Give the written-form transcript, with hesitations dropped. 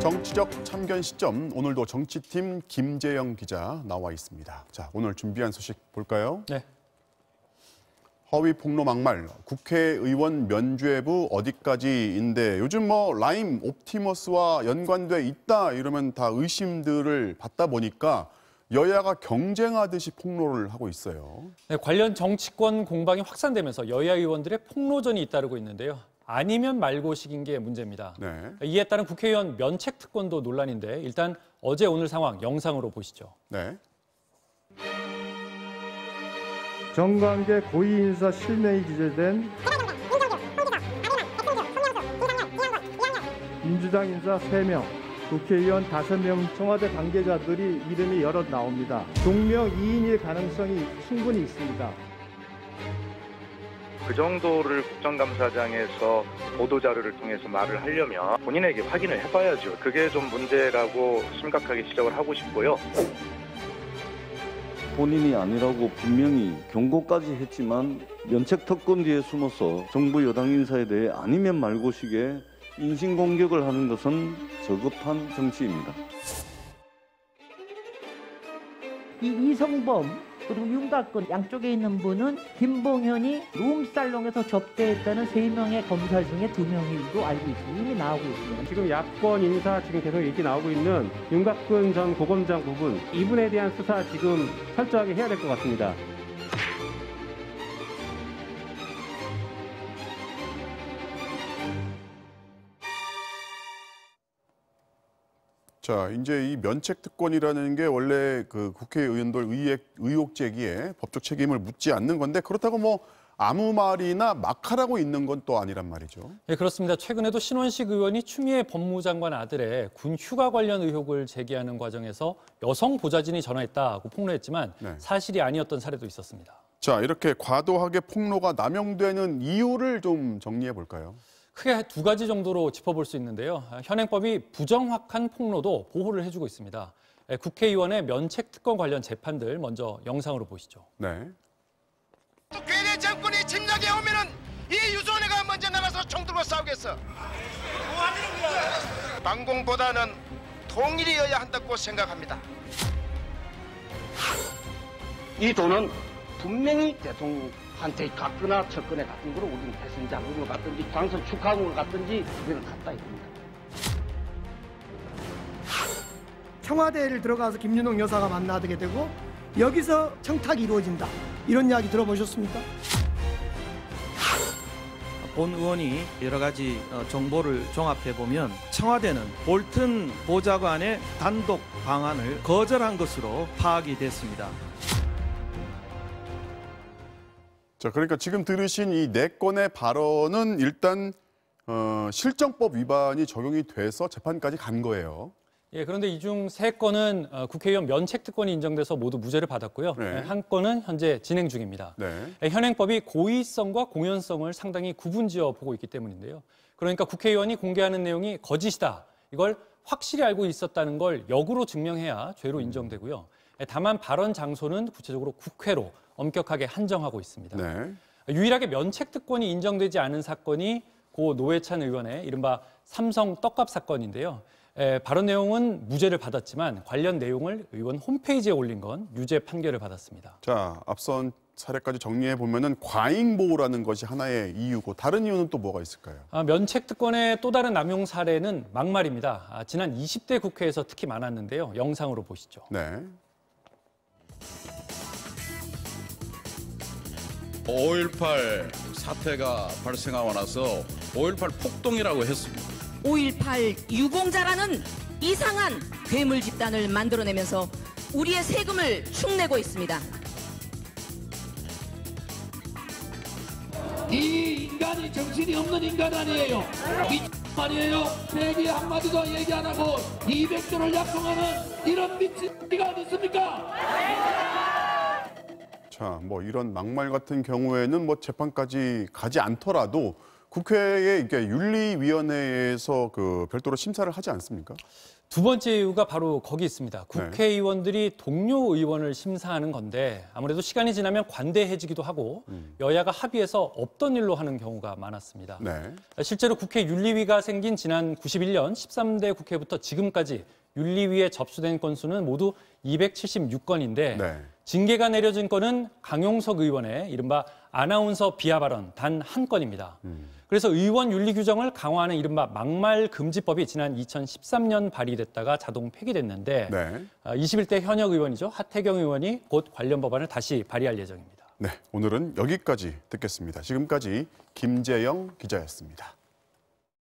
정치적 참견 시점, 오늘도 정치팀 김재영 기자 나와 있습니다. 자, 오늘 준비한 소식 볼까요? 네. 허위 폭로 막말, 국회의원 면죄부 어디까지인데 요즘 라임 옵티머스와 연관돼 있다 이러면 다 의심들을 받다 보니까 여야가 경쟁하듯이 폭로를 하고 있어요. 네, 관련 정치권 공방이 확산되면서 여야 의원들의 폭로전이 잇따르고 있는데요. 아니면 말고식인 게 문제입니다. 네. 이에 따른 국회의원 면책 특권도 논란인데 일단 어제 오늘 상황 영상으로 보시죠. 네. 정관계 고위인사 실명이 기재된 민주당 인사 3명, 국회의원 5명, 청와대 관계자들이 이름이 여러 나옵니다. 동명 이인일 가능성이 충분히 있습니다. 그 정도를 국정감사장에서 보도자료를 통해서 말을 하려면 본인에게 확인을 해봐야죠. 그게 좀 문제라고 심각하게 지적을 하고 싶고요. 본인이 아니라고 분명히 경고까지 했지만 면책 특권 뒤에 숨어서 정부 여당 인사에 대해 아니면 말고식의 인신공격을 하는 것은 저급한 정치입니다. 이 이성범 그리고 윤곽근 양쪽에 있는 분은 김봉현이 룸살롱에서 접대했다는 3명의 검사 중에 2명이고 알고 있습니다. 이미 나오고 있습니다. 지금 야권 인사 지금 계속 얘기 나오고 있는 윤곽근 전 고검장 부분, 이분에 대한 수사 지금 철저하게 해야 될 것 같습니다. 자, 이제 이 면책 특권이라는 게 원래 그 국회의원들 의혹 제기에 법적 책임을 묻지 않는 건데 그렇다고 아무 말이나 막 하라고 있는 건 또 아니란 말이죠. 네, 그렇습니다. 최근에도 신원식 의원이 추미애 법무장관 아들의 군 휴가 관련 의혹을 제기하는 과정에서 여성 보좌진이 전화했다고 폭로했지만 네. 사실이 아니었던 사례도 있었습니다. 자, 이렇게 과도하게 폭로가 남용되는 이유를 좀 정리해 볼까요? 크게 2가지 정도로 짚어볼 수 있는데요. 현행법이 부정확한 폭로도 보호를 해주고 있습니다. 국회의원의 면책 특권 관련 재판들 먼저 영상으로 보시죠. 네. 괴뢰 정권이 침략해 오면은 이 유소년가 먼저 나가서 총 들고 싸우겠어. 반공보다는 통일이어야 한다고 생각합니다. 이 돈은 분명히 대통령한테 갔거나 쳤거나 같은 거로 우리는 패션 장군을 갔든지 광선 축하공을 갔든지 우리는 갔다 이겁니다. 청와대를 들어가서 김윤옥 여사가 만나게 되고 여기서 청탁이 이루어진다. 이런 이야기 들어보셨습니까? 본 의원이 여러 가지 정보를 종합해보면 청와대는 볼튼 보좌관의 단독 방안을 거절한 것으로 파악이 됐습니다. 자, 그러니까 지금 들으신 이 4건의 발언은 일단 실정법 위반이 적용이 돼서 재판까지 간 거예요. 예, 그런데 이 중 3건은 국회의원 면책 특권이 인정돼서 모두 무죄를 받았고요. 네. 한 건은 현재 진행 중입니다. 네. 현행법이 고의성과 공연성을 상당히 구분지어 보고 있기 때문인데요. 그러니까 국회의원이 공개하는 내용이 거짓이다. 이걸 확실히 알고 있었다는 걸 역으로 증명해야 죄로 인정되고요. 다만 발언 장소는 구체적으로 국회로 엄격하게 한정하고 있습니다. 네. 유일하게 면책 특권이 인정되지 않은 사건이 고 노회찬 의원의 이른바 삼성 떡값 사건인데요. 발언 내용은 무죄를 받았지만 관련 내용을 의원 홈페이지에 올린 건 유죄 판결을 받았습니다. 자, 앞선 사례까지 정리해 보면은 과잉 보호라는 것이 하나의 이유고 다른 이유는 또 뭐가 있을까요? 면책 특권의 또 다른 남용 사례는 막말입니다. 지난 20대 국회에서 특히 많았는데요. 영상으로 보시죠. 네. 5.18 사태가 발생하고 나서 5.18 폭동이라고 했습니다. 5.18 유공자라는 이상한 괴물 집단을 만들어내면서 우리의 세금을 축내고 있습니다. 이 인간이 정신이 없는 인간 아니에요. 미친 아니에요. 대기 한마디도 얘기 안 하고 200조를 약속하는 이런 미친이가 어디 있습니까? 자, 이런 막말 같은 경우에는 재판까지 가지 않더라도 국회의 이게 윤리위원회에서 별도로 심사를 하지 않습니까? 두 번째 이유가 바로 거기 있습니다. 국회의원들이 동료 의원을 심사하는 건데 아무래도 시간이 지나면 관대해지기도 하고 여야가 합의해서 없던 일로 하는 경우가 많았습니다. 네. 실제로 국회 윤리위가 생긴 지난 91년 13대 국회부터 지금까지 윤리위에 접수된 건수는 모두 276건인데 네. 징계가 내려진 건은 강용석 의원의 이른바 아나운서 비하 발언 단 한 건입니다. 그래서 의원 윤리 규정을 강화하는 이른바 막말 금지법이 지난 2013년 발의됐다가 자동 폐기됐는데 네. 21대 현역 의원이죠. 하태경 의원이 곧 관련 법안을 다시 발의할 예정입니다. 네, 오늘은 여기까지 듣겠습니다. 지금까지 김재영 기자였습니다.